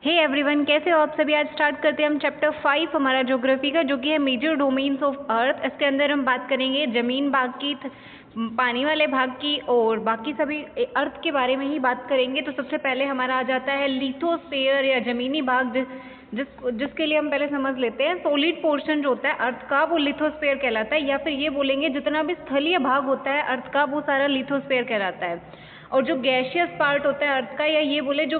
Hey everyone, कैसे हो आप सभी। आज स्टार्ट करते हैं हम चैप्टर 5 हमारा ज्योग्राफी का, जो कि है मेजर डोमेन्स ऑफ अर्थ। इसके अंदर हम बात करेंगे जमीन भाग की, पानी वाले भाग की और बाकी सभी अर्थ के बारे में ही बात करेंगे। तो सबसे पहले हमारा आ जाता है लिथोस्फीयर या जमीनी भाग, जिसके लिए हम पहले समझ लेते हैं सॉलिड पोर्शन जो होता है अर्थ का वो लिथोस्फीयर कहलाता है, या फिर ये बोलेंगे जितना भी स्थलीय भाग होता है अर्थ का वो सारा लिथोस्फीयर कहलाता है। और जो गैशियस पार्ट होता है अर्थ का, या ये बोले जो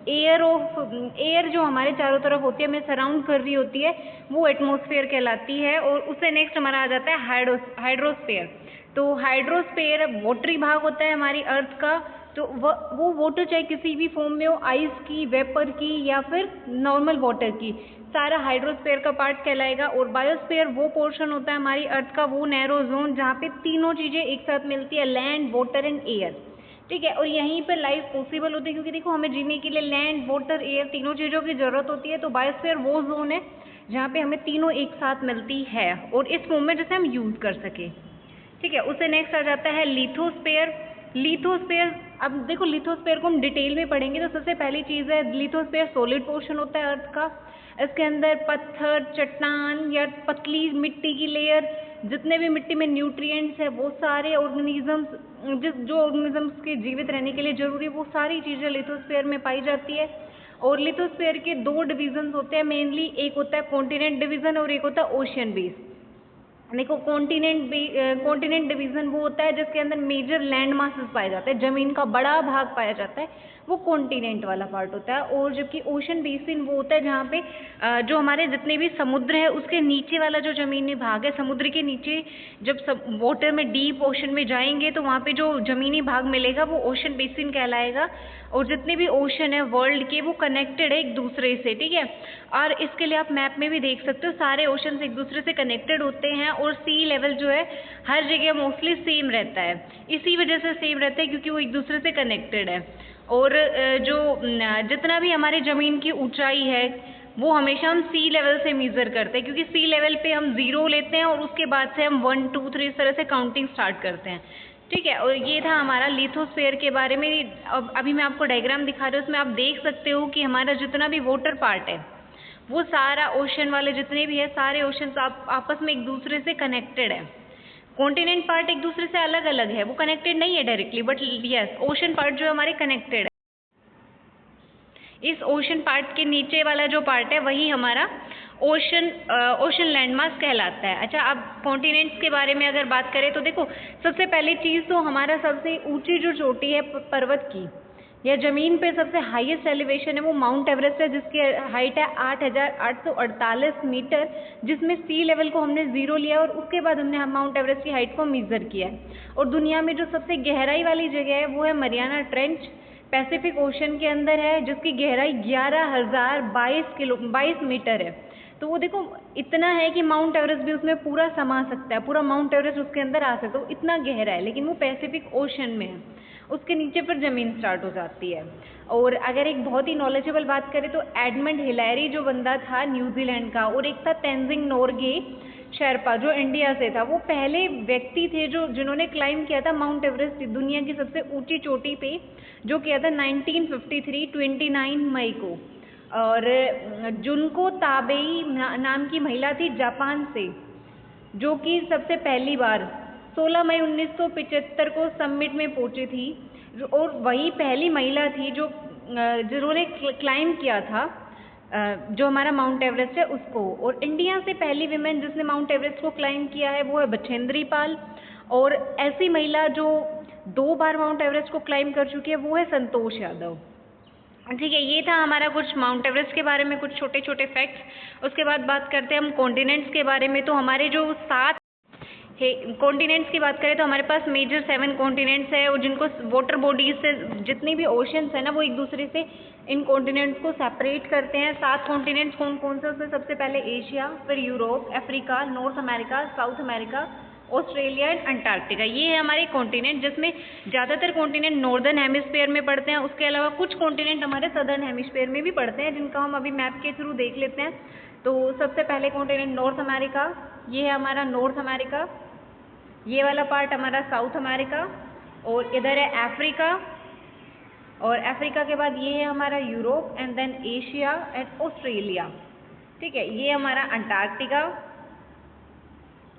एयर जो हमारे चारों तरफ होती है, हमें सराउंड कर रही होती है, वो एटमॉस्फेयर कहलाती है। और उससे नेक्स्ट हमारा आ जाता है हाइड्रोस्फीयर। तो हाइड्रोस्फीयर वाटरी भाग होता है हमारी अर्थ का। तो वो वाटर चाहे किसी भी फॉर्म में हो, आइस की, वेपर की या फिर नॉर्मल वाटर की, सारा हाइड्रोस्फीयर का पार्ट कहलाएगा। और बायोस्फीयर वो पोर्शन होता है हमारी अर्थ का, वो नैरो जोन जहाँ पे तीनों चीज़ें एक साथ मिलती है, लैंड, वाटर एंड एयर। ठीक है, और यहीं पर लाइफ पॉसिबल होती है, क्योंकि देखो हमें जीने के लिए लैंड, वाटर, एयर तीनों चीज़ों की ज़रूरत होती है। तो बायोस्फीयर वो जोन है जहाँ पे हमें तीनों एक साथ मिलती है और इस फॉर्म में जैसे हम यूज़ कर सके। ठीक है, उससे नेक्स्ट आ जाता है लिथोस्फीयर। लिथोस्फीयर, अब देखो लिथोस्फीयर को हम डिटेल में पढ़ेंगे। तो सबसे पहली चीज़ है लिथोस्फीयर सॉलिड पोर्शन होता है अर्थ का। इसके अंदर पत्थर, चट्टान या पतली मिट्टी की लेयर, जितने भी मिट्टी में न्यूट्रिएंट्स है वो सारे ऑर्गेनिजम्स, जो ऑर्गेनिजम्स के जीवित रहने के लिए जरूरी है, वो सारी चीज़ें लिथोस्फीयर में पाई जाती है। और लिथोस्फीयर के दो डिविजन्स होते हैं मेनली, एक होता है कॉन्टिनेंट डिवीजन और एक होता है ओशियन बेस। देखो कॉन्टिनेंट डिवीजन वो होता है जिसके अंदर मेजर लैंड मासेस पाए जाते हैं, जमीन का बड़ा भाग पाया जाता है, वो कॉन्टिनेंट वाला पार्ट होता है। और जबकि ओशन बेसिन वो होता है जहाँ पे जो हमारे जितने भी समुद्र है उसके नीचे वाला जो जमीनी भाग है, समुद्र के नीचे जब वाटर में डीप ओशन में जाएंगे तो वहाँ पे जो जमीनी भाग मिलेगा वो ओशन बेसिन कहलाएगा। और जितने भी ओशन है वर्ल्ड के वो कनेक्टेड है एक दूसरे से। ठीक है, और इसके लिए आप मैप में भी देख सकते हो, सारे ओशंस एक दूसरे से कनेक्टेड होते हैं और सी लेवल जो है हर जगह मोस्टली सेम रहता है। इसी वजह से सेम रहता है क्योंकि वो एक दूसरे से कनेक्टेड है। और जो जितना भी हमारी ज़मीन की ऊंचाई है वो हमेशा हम सी लेवल से मेज़र करते हैं, क्योंकि सी लेवल पे हम 0 लेते हैं और उसके बाद से हम 1 2 3 इस तरह से काउंटिंग स्टार्ट करते हैं। ठीक है, और ये था हमारा लिथोस्फीयर के बारे में। अब अभी मैं आपको डायग्राम दिखा रही हूँ, उसमें आप देख सकते हो कि हमारा जितना भी वाटर पार्ट है वो सारा ओशन वाले जितने भी है सारे ओशंस आपस में एक दूसरे से कनेक्टेड है। कॉन्टिनेंट पार्ट एक दूसरे से अलग अलग है, वो कनेक्टेड नहीं है directly, but yes ocean part जो है हमारे कनेक्टेड है। इस ओशन पार्ट के नीचे वाला जो पार्ट है वही हमारा ओशन लैंडमास कहलाता है। अच्छा, अब कॉन्टिनेंट्स के बारे में अगर बात करें तो देखो सबसे पहली चीज़ तो हमारा सबसे ऊंची जो चोटी है पर्वत की या ज़मीन पे सबसे हाईएस्ट एलिवेशन है वो माउंट एवरेस्ट है, जिसकी हाइट है 8,848 मीटर, जिसमें सी लेवल को हमने 0 लिया और उसके बाद हमने माउंट एवरेस्ट की हाइट को मेज़र किया है। और दुनिया में जो सबसे गहराई वाली जगह है वो है मरियाना ट्रेंच, पैसिफिक ओशन के अंदर है, जिसकी गहराई 11,022 मीटर है। तो वो देखो इतना है कि माउंट एवरेस्ट भी उसमें पूरा समा सकता है, पूरा माउंट एवरेस्ट उसके अंदर आ सकता है, वो इतना गहरा है, लेकिन वो पैसिफिक ओशन में है, उसके नीचे पर ज़मीन स्टार्ट हो जाती है। और अगर एक बहुत ही नॉलेजेबल बात करें तो एडमंड हिलैरी जो बंदा था न्यूजीलैंड का, और एक था तेंजिंग नोरगे शेरपा जो इंडिया से था, वो पहले व्यक्ति थे जिन्होंने क्लाइम किया था माउंट एवरेस्ट, दुनिया की सबसे ऊंची चोटी पे, जो किया था 1953 29 मई को। और जुनको ताबेई नाम की महिला थी जापान से, जो कि सबसे पहली बार 16 मई 1975 को समिट में पहुंची थी, और वही पहली महिला थी जिन्होंने क्लाइम किया था जो हमारा माउंट एवरेस्ट है उसको। और इंडिया से पहली विमेन जिसने माउंट एवरेस्ट को क्लाइम किया है वो है बछेंद्री पाल, और ऐसी महिला जो 2 बार माउंट एवरेस्ट को क्लाइम कर चुकी है वो है संतोष यादव। ठीक है, ये था हमारा कुछ माउंट एवरेस्ट के बारे में कुछ छोटे छोटे फैक्ट्स। उसके बाद बात करते हैं हम कॉन्टिनेंट्स के बारे में। तो हमारे जो 7 कॉन्टिनेंट्स की बात करें तो हमारे पास मेजर 7 कॉन्टिनेंट्स है, और जिनको वाटर बॉडीज से जितनी भी ओशंस है ना वो एक दूसरे से इन कॉन्टिनेंट्स को सेपरेट करते हैं। 7 कॉन्टिनेंट्स कौन कौन से, उसमें सबसे पहले एशिया, फिर Europe, Africa, north America, south America, Australia and Antarctica. ये है हमारे कॉन्टिनेंट, जिसमें ज़्यादातर कॉन्टिनेंट नॉर्दर्न हेमिस्फीयर में पड़ते हैं। उसके अलावा कुछ कॉन्टिनेंट हमारे सदर्न हेमिस्फीयर में भी पड़ते हैं, जिनका हम अभी मैप के थ्रू देख लेते हैं। तो सबसे पहले कॉन्टिनेंट नॉर्थ अमेरिका, ये है हमारा नॉर्थ अमेरिका, ये वाला पार्ट हमारा साउथ अमेरिका, और इधर है अफ्रीका, और अफ्रीका के बाद ये है हमारा Europe and then Asia and Australia. ठीक है, ये हमारा अंटार्कटिका।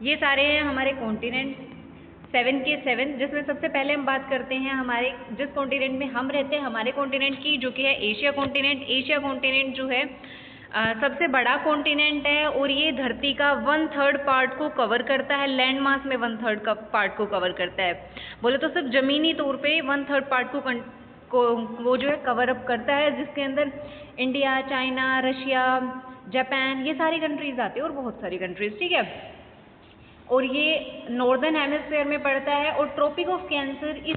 ये सारे हैं हमारे कॉन्टिनेंट 7 के 7, जिसमें सबसे पहले हम बात करते हैं हमारे जिस कॉन्टिनेंट में हम रहते हैं हमारे कॉन्टिनेंट की, जो कि है एशिया कॉन्टिनेंट। एशिया कॉन्टिनेंट जो है सबसे बड़ा कॉन्टिनेंट है और ये धरती का 1/3 पार्ट को कवर करता है, लैंड मास में 1/3 का पार्ट को कवर करता है। बोले तो सिर्फ जमीनी तौर पे 1/3 पार्ट को वो जो है कवर अप करता है, जिसके अंदर इंडिया, चाइना, रशिया, जापान, ये सारी कंट्रीज आती है और बहुत सारी कंट्रीज। ठीक है, और ये नॉर्दर्न हेमिस्फीयर में पड़ता है और ट्रॉपिक ऑफ कैंसर इस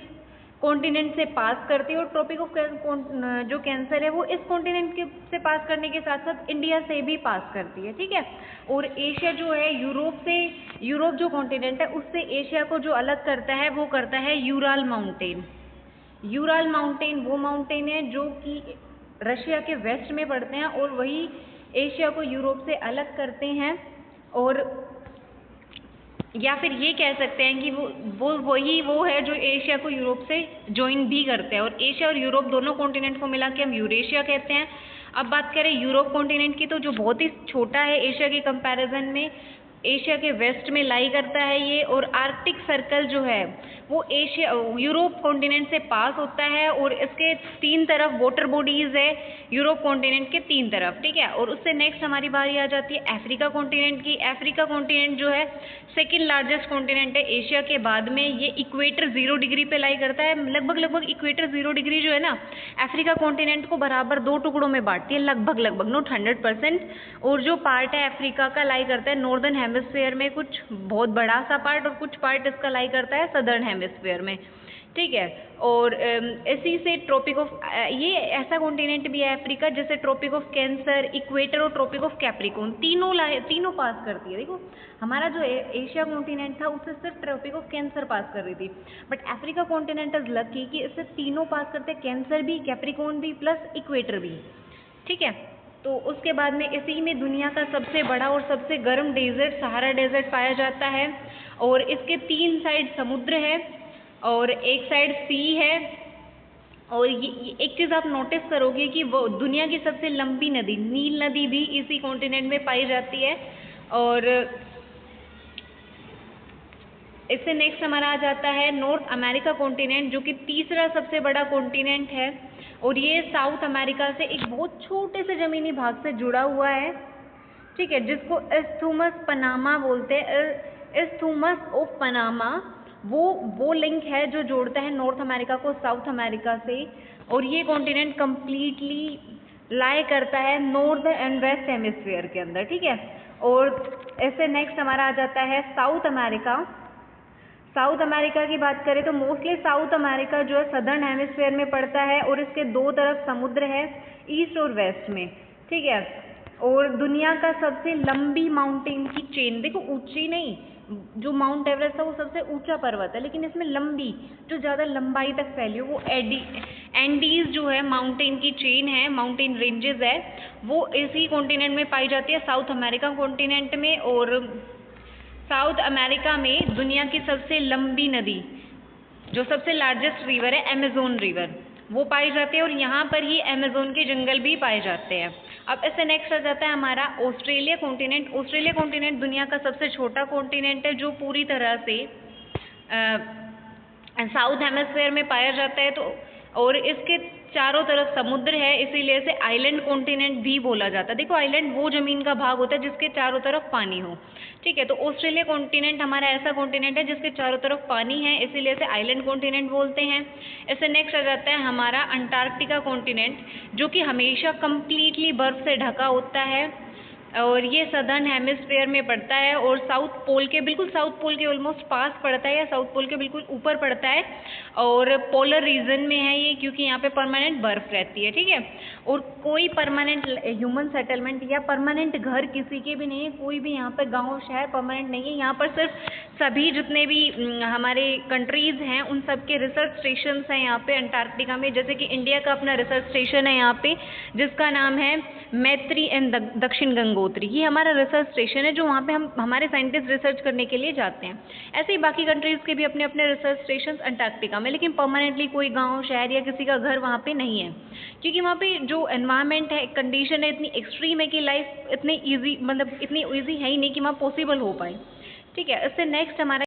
कॉन्टिनेंट से पास करती है। और ट्रॉपिक ऑफ जो कैंसर है वो इस कॉन्टिनेंट के से पास करने के साथ साथ इंडिया से भी पास करती है। ठीक है, और एशिया जो है यूरोप जो कॉन्टिनेंट है उससे एशिया को जो अलग करता है वो करता है यूराल माउंटेन। यूराल माउंटेन वो माउंटेन है जो कि रशिया के वेस्ट में पड़ते हैं और वही एशिया को यूरोप से अलग करते हैं। और या फिर ये कह सकते हैं कि वो है जो एशिया को यूरोप से ज्वाइन भी करते हैं। और एशिया और यूरोप दोनों कॉन्टिनेंट को मिला के हम यूरेशिया कहते हैं। अब बात करें यूरोप कॉन्टिनेंट की, तो जो बहुत ही छोटा है एशिया के कंपैरिजन में, एशिया के वेस्ट में लाई करता है ये। और आर्कटिक सर्कल जो है वो यूरोप कॉन्टिनेंट से पास होता है और इसके 3 तरफ वाटर बॉडीज है यूरोप कॉन्टिनेंट के 3 तरफ। ठीक है, और उससे नेक्स्ट हमारी बारी आ जाती है अफ्रीका कॉन्टिनेंट की। अफ्रीका कॉन्टिनेंट जो है सेकेंड लार्जेस्ट कॉन्टिनेंट है एशिया के बाद में। ये इक्वेटर 0 डिग्री पे लाई करता है। लगभग इक्वेटर 0 डिग्री जो है ना, अफ्रीका कॉन्टिनेंट को बराबर 2 टुकड़ों में बांटती है, लगभग नॉट 100%। और जो पार्ट है अफ्रीका का लाई करता है नॉर्दर्न हेमिस्फीयर में, कुछ बहुत बड़ा सा पार्ट, और कुछ पार्ट इसका लाई करता है सदर्न हेमिस्फीयर में। ठीक है, और इसी से ट्रॉपिक ऑफ ये ऐसा कॉन्टिनेंट भी है अफ्रीका जैसे ट्रॉपिक ऑफ कैंसर, इक्वेटर और ट्रॉपिक ऑफ कैप्रिकॉर्न तीनों पास करती है। देखो हमारा जो एशिया कॉन्टिनेंट था उससे सिर्फ ट्रॉपिक ऑफ कैंसर पास कर रही थी, but Africa continent is lucky कि इससे तीनों पास करते, कैंसर भी, कैप्रिकॉर्न भी प्लस इक्वेटर भी। ठीक है, तो उसके बाद में इसी में दुनिया का सबसे बड़ा और सबसे गर्म डेजर्ट सहारा डेजर्ट पाया जाता है। और इसके 3 साइड समुद्र है और एक साइड सी है। और ये एक चीज़ आप नोटिस करोगे कि वो दुनिया की सबसे लंबी नदी नील नदी भी इसी कॉन्टिनेंट में पाई जाती है। और इससे नेक्स्ट हमारा आ जाता है नॉर्थ अमेरिका कॉन्टिनेंट, जो कि तीसरा सबसे बड़ा कॉन्टिनेंट है। और ये साउथ अमेरिका से एक बहुत छोटे से ज़मीनी भाग से जुड़ा हुआ है। ठीक है, जिसको इस्थुमस पनामा बोलते हैं। इस्थुमस ऑफ पनामा वो लिंक है जो जोड़ता है नॉर्थ अमेरिका को साउथ अमेरिका से। और ये कॉन्टिनेंट कंप्लीटली लाई करता है नॉर्थ एंड वेस्ट हेमिस्फीयर के अंदर। ठीक है, और ऐसे नेक्स्ट हमारा आ जाता है साउथ अमेरिका। साउथ अमेरिका की बात करें तो मोस्टली साउथ अमेरिका जो है सदर्न हेमिस्फीयर में पड़ता है और इसके 2 तरफ समुद्र है, ईस्ट और वेस्ट में। ठीक है, और दुनिया का सबसे लंबी माउंटेन की चेन, देखो ऊंची नहीं, जो माउंट एवरेस्ट है वो सबसे ऊंचा पर्वत है, लेकिन इसमें लंबी जो ज़्यादा लंबाई तक फैली हो वो एंडीज जो है माउंटेन की चेन है, माउंटेन रेंजेस है, वो इसी कॉन्टिनेंट में पाई जाती है, साउथ अमेरिका कॉन्टिनेंट में। और साउथ अमेरिका में दुनिया की सबसे लंबी नदी, जो सबसे लार्जेस्ट रिवर है अमेज़न रिवर, वो पाई जाती है। और यहाँ पर ही अमेज़न के जंगल भी पाए जाते हैं। अब इससे नेक्स्ट आ जाता है हमारा ऑस्ट्रेलिया कॉन्टिनेंट। ऑस्ट्रेलिया कॉन्टिनेंट दुनिया का सबसे छोटा कॉन्टिनेंट है जो पूरी तरह से साउथ हेमिस्फीयर में पाया जाता है। तो और इसके चारों तरफ समुद्र है, इसीलिए इसे आइलैंड कॉन्टिनेंट भी बोला जाता है। देखो आइलैंड वो जमीन का भाग होता है जिसके चारों तरफ पानी हो। ठीक है, तो ऑस्ट्रेलिया कॉन्टिनेंट हमारा ऐसा कॉन्टिनेंट है जिसके चारों तरफ पानी है, इसीलिए इसे आइलैंड कॉन्टिनेंट बोलते हैं। इससे नेक्स्ट आ जाता है हमारा अंटार्कटिका कॉन्टिनेंट, जो कि हमेशा कंप्लीटली बर्फ से ढका होता है और ये सदर्न हेमिस्फीयर में पड़ता है और साउथ पोल के ऑलमोस्ट पास पड़ता है या साउथ पोल के बिल्कुल ऊपर पड़ता है और पोलर रीजन में है ये, क्योंकि यहाँ पे परमानेंट बर्फ रहती है। ठीक है, और कोई परमानेंट ह्यूमन सेटलमेंट या परमानेंट घर किसी के भी नहीं है, कोई भी यहाँ पे गांव शहर परमानेंट नहीं है। यहाँ पर सिर्फ सभी जितने भी हमारे कंट्रीज़ हैं उन सब के रिसर्च स्टेशन हैं यहाँ पे अंटार्कटिका में, जैसे कि इंडिया का अपना रिसर्च स्टेशन है यहाँ पे जिसका नाम है मैत्री एंड दक्षिण गंगोत्री। ये हमारा रिसर्च स्टेशन है जो वहाँ पे हम हमारे साइंटिस्ट रिसर्च करने के लिए जाते हैं। ऐसे ही बाकी कंट्रीज़ के भी अपने अपने रिसर्च स्टेशन अंटार्कटिका में, लेकिन परमानेंटली कोई गाँव शहर या किसी का घर वहाँ पे नहीं है, क्योंकि वहाँ पे जो एनवायरनमेंट है, कंडीशन है इतनी एक्सट्रीम है कि लाइफ इतनी ईजी, मतलब इतनी ईजी है ही नहीं कि वहाँ पॉसिबल हो पाए। ठीक है, इससे नेक्स्ट हमारा